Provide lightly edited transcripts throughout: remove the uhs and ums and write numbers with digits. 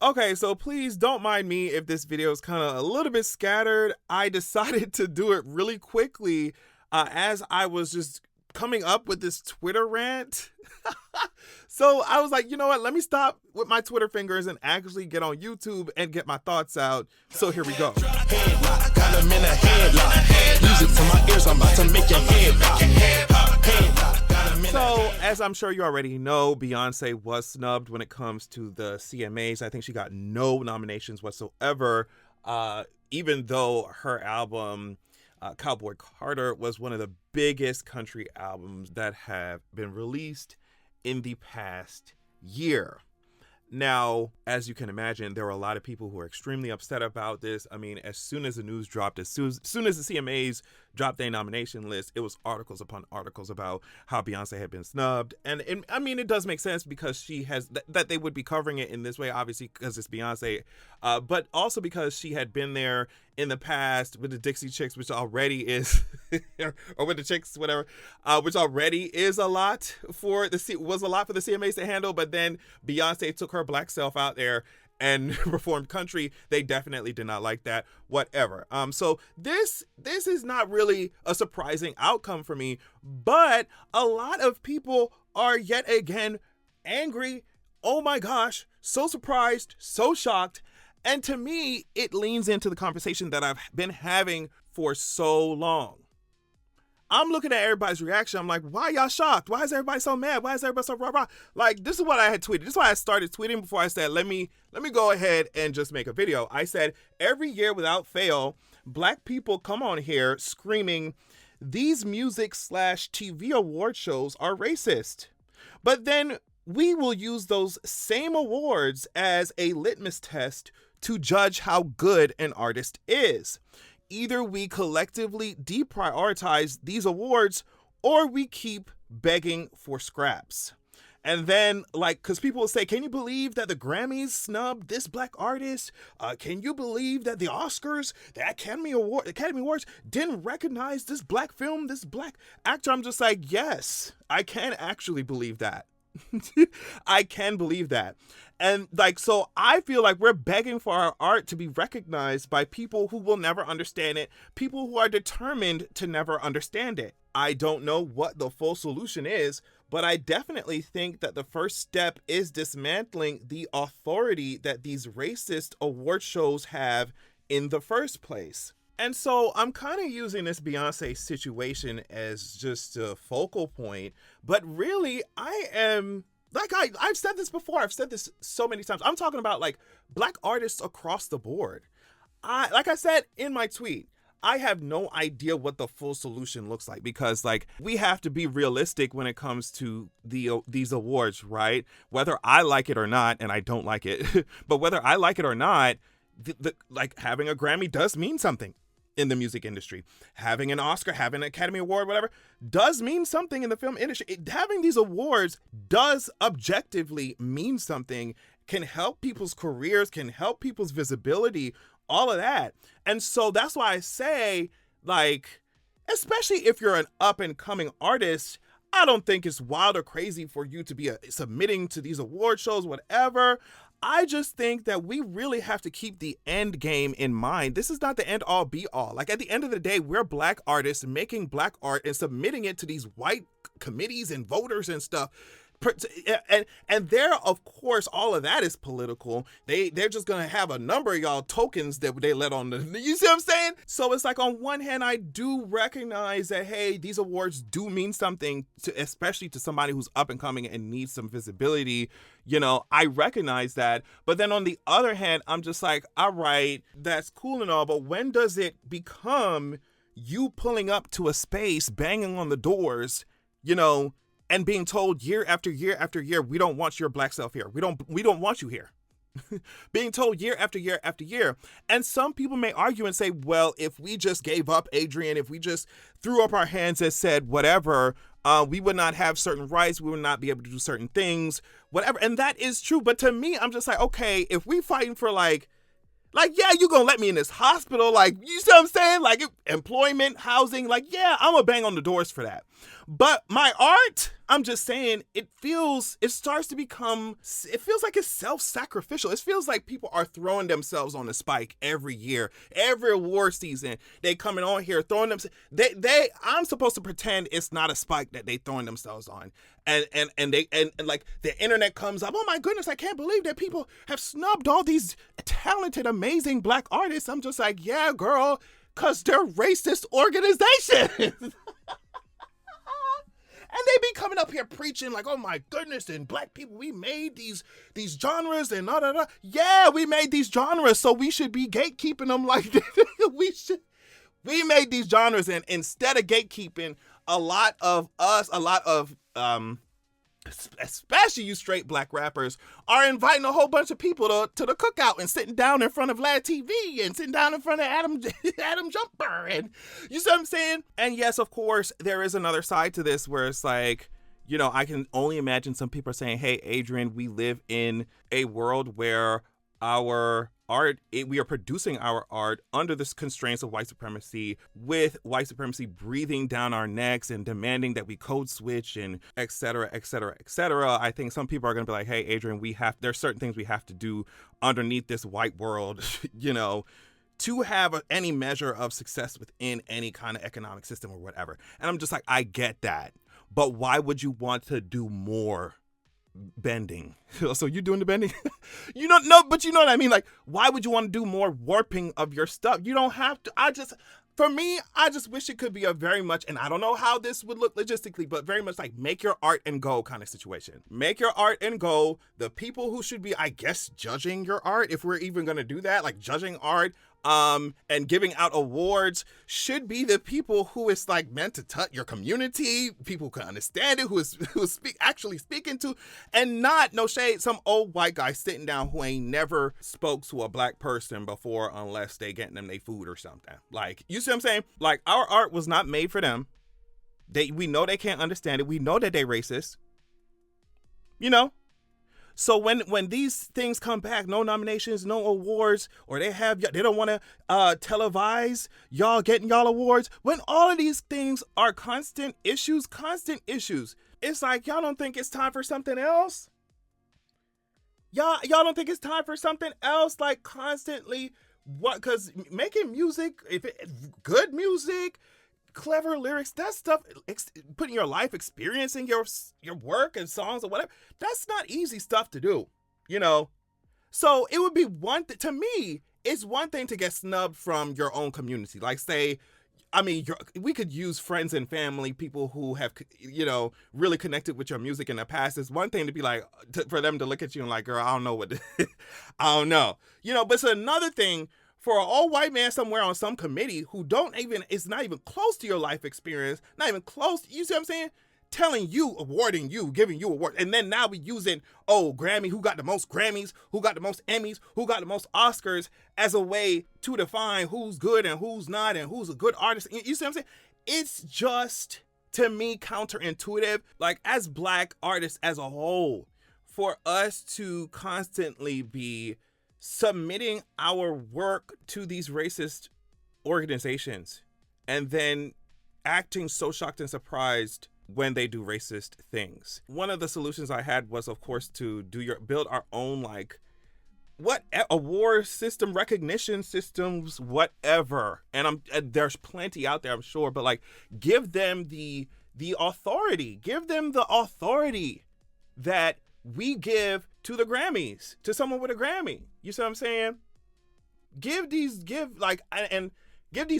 Okay, so please don't mind me if this video is kind of a little bit scattered. I decided to do it really quickly as I was just coming up with this Twitter rant. So I was like, you know what? Let me stop with my Twitter fingers and actually get on YouTube and get my thoughts out. So here we go. Headlock, got him in a headlock. Music to my ears, I'm about to make your head pop. Headlock, got him in a So, as I'm sure you already know, Beyonce was snubbed when it comes to the CMAs. I think she got no nominations whatsoever, even though her album, Cowboy Carter, was one of the biggest country albums that have been released in the past year. Now, as you can imagine, there were a lot of people who were extremely upset about this. I mean, as soon as the news dropped, as soon as the CMAs dropped their nomination list, it was articles upon articles about how Beyonce had been snubbed. And I mean, it does make sense because she has, that they would be covering it in this way, obviously, because it's Beyonce, but also because she had been there in the past with the Dixie Chicks, which already is, or with the Chicks, whatever, which already is a lot for the CMAs to handle. But then Beyonce took her black self out there and performed country. They definitely did not like that, whatever. So this is not really a surprising outcome for me, but a lot of people are yet again angry. Oh my gosh, so surprised, so shocked. And to me, it leans into the conversation that I've been having for so long. I'm looking at everybody's reaction. I'm like, why y'all shocked? Why is everybody so mad? Why is everybody so rah-rah? Like, this is what I had tweeted. This is why I started tweeting before I said, let me go ahead and just make a video. I said, every year without fail, Black people come on here screaming, these music/TV award shows are racist. But then we will use those same awards as a litmus test to judge how good an artist is. Either we collectively deprioritize these awards or we keep begging for scraps. And then, like, because people will say, can you believe that the Grammys snubbed this Black artist? Can you believe that the Oscars, the Academy Awards didn't recognize this Black film, this Black actor? I'm just like, yes, I can actually believe that. I can believe that. And like, so I feel like we're begging for our art to be recognized by people who will never understand it, people who are determined to never understand it. I don't know what the full solution is, but I definitely think that the first step is dismantling the authority that these racist award shows have in the first place. And so I'm kind of using this Beyonce situation as just a focal point, but really I am, like I've said this before, I've said this so many times. I'm talking about like Black artists across the board. Like I said in my tweet, I have no idea what the full solution looks like because like we have to be realistic when it comes to these awards, right? Whether I like it or not, and I don't like it, but whether I like it or not, like having a Grammy does mean something in the music industry. Having an Oscar, having an Academy Award, whatever, does mean something in the film industry. Having these awards does objectively mean something, can help people's careers, can help people's visibility, all of that. And so that's why I say, like, especially if you're an up and coming artist, I don't think it's wild or crazy for you to be submitting to these award shows, whatever. I just think that we really have to keep the end game in mind. This is not the end all be all. Like at the end of the day, we're Black artists making Black art and submitting it to these white committees and voters and stuff. And there, of course, all of that is political. They're just gonna have a number of y'all tokens that they let on the, you see what I'm saying? So it's like on one hand, I do recognize that, hey, these awards do mean something to, especially to somebody who's up and coming and needs some visibility. You know, I recognize that. But then on the other hand, I'm just like, all right, that's cool and all, but when does it become you pulling up to a space, banging on the doors, you know, and being told year after year after year, we don't want your Black self here. We don't want you here. Being told year after year after year. And some people may argue and say, well, if we just gave up, Adrian, if we just threw up our hands and said whatever, we would not have certain rights. We would not be able to do certain things, whatever. And that is true. But to me, I'm just like, okay, if we fighting for like, yeah, you gonna let me in this hospital, like, you see what I'm saying? Like, employment, housing, like, yeah, I'm gonna bang on the doors for that. But my art, I'm just saying, it feels like it's self-sacrificial. It feels like people are throwing themselves on the spike every year, every award season. They coming on here throwing themselves. I'm supposed to pretend it's not a spike that they throwing themselves on. And like the internet comes up. Oh my goodness, I can't believe that people have snubbed all these talented, amazing Black artists. I'm just like, yeah, girl, because they're racist organizations. And they be coming up here preaching like, oh my goodness, and Black people, we made these genres and da da da. Yeah, we made these genres, so we should be gatekeeping them like we made these genres, and instead of gatekeeping, a lot of especially you straight Black rappers are inviting a whole bunch of people to the cookout and sitting down in front of Vlad TV and sitting down in front of Adam Jumper, and you see what I'm saying? And yes, of course, there is another side to this where it's like, you know, I can only imagine some people are saying, hey, Adrian, we live in a world where our art, we are producing our art under the constraints of white supremacy, with white supremacy breathing down our necks and demanding that we code switch and et cetera, et cetera, et cetera. I think some people are going to be like, hey, Adrian, there's certain things we have to do underneath this white world, you know, to have any measure of success within any kind of economic system or whatever. And I'm just like, I get that. But why would you want to do more bending? So you doing the bending? You don't know, but you know what I mean? Like, why would you want to do more warping of your stuff? You don't have to. For me, I just wish it could be a very much, and I don't know how this would look logistically, but very much like make your art and go kind of situation. Make your art and go. The people who should be, I guess, judging your art, if we're even going to do that, like judging art, and giving out awards, should be the people who is like meant to touch your community, people who can understand it, who is actually speaking to, and not, no shade, some old white guy sitting down who ain't never spoke to a Black person before unless they getting them their food or something. Like, you see what I'm saying? Like, our art was not made for them. We know they can't understand it. We know that they racist. You know? So when these things come back, no nominations, no awards, or they don't want to televise y'all getting y'all awards, when all of these things are constant issues, it's like, y'all don't think it's time for something else? Y'all don't think it's time for something else? Like, constantly, what? Because making music, good music, clever lyrics, that stuff, putting your life experience in your work and songs or whatever, that's not easy stuff to do, you know? So it would be to me, it's one thing to get snubbed from your own community. Like, say, I mean, we could use friends and family, people who have, you know, really connected with your music in the past. It's one thing to be like, for them to look at you and like, girl, I don't know what, I don't know. You know, but it's another thing for an old white man somewhere on some committee who it's not even close to your life experience, not even close, you see what I'm saying? Telling you, awarding you, giving you awards. And then now we using, Grammy, who got the most Grammys, who got the most Emmys, who got the most Oscars as a way to define who's good and who's not and who's a good artist. You see what I'm saying? It's just, to me, counterintuitive. Like, as Black artists as a whole, for us to constantly be submitting our work to these racist organizations and then acting so shocked and surprised when they do racist things. One of the solutions I had was, of course, to build our own, like, award system, recognition systems, whatever. And there's plenty out there, I'm sure, but like, give them the authority. Give them the authority that we give to the Grammys, to someone with a Grammy. You see what I'm saying? Give these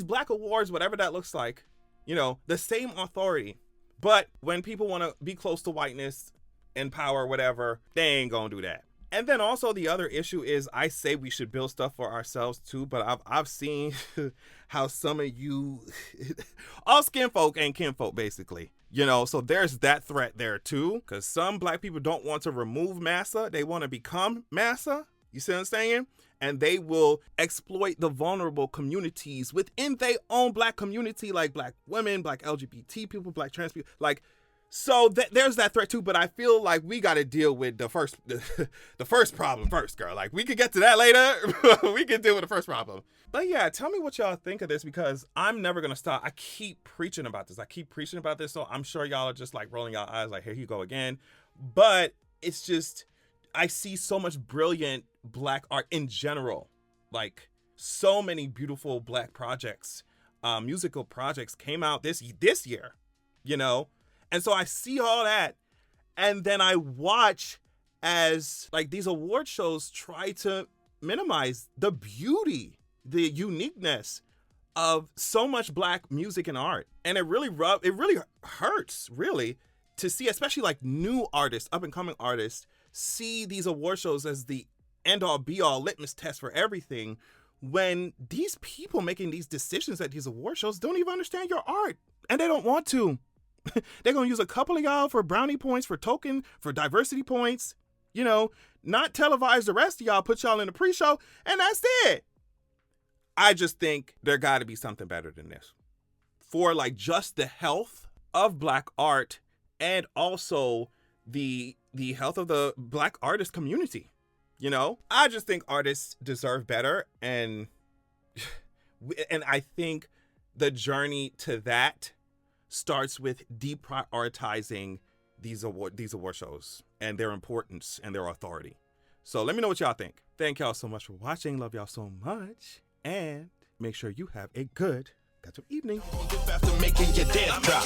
Black awards, whatever that looks like, you know, the same authority. But when people want to be close to whiteness and power, whatever, they ain't gonna do that. And then also the other issue is, I say we should build stuff for ourselves too, but I've seen how some of you, all skin folk ain't kinfolk, basically. You know, so there's that threat there too, because some Black people don't want to remove massa. They want to become massa. You see what I'm saying? And they will exploit the vulnerable communities within their own Black community, like Black women, Black LGBT people, Black trans people. Like, So there's that threat too, but I feel like we got to deal with the first problem first, girl. Like, we could get to that later. We can deal with the first problem. But yeah, tell me what y'all think of this, because I'm never gonna stop. I keep preaching about this. So I'm sure y'all are just like rolling your eyes, like, here you go again. But it's just, I see so much brilliant Black art in general. Like, so many beautiful Black projects, musical projects came out this year, you know? And so I see all that, and then I watch as like these award shows try to minimize the beauty, the uniqueness of so much Black music and art. And it really hurts, really, to see, especially like new artists, up and coming artists, see these award shows as the end all be all litmus test for everything, when these people making these decisions at these award shows don't even understand your art, and they don't want to. They're going to use a couple of y'all for brownie points, for token, for diversity points, you know, not televise the rest of y'all, put y'all in the pre-show, and that's it. I just think there got to be something better than this for like just the health of Black art, and also the health of the Black artist community. You know, I just think artists deserve better. And I think the journey to that starts with deprioritizing these award shows and their importance and their authority. So let me know what y'all think. Thank y'all so much for watching. Love y'all so much. And make sure you have a good evening. After making your death drop.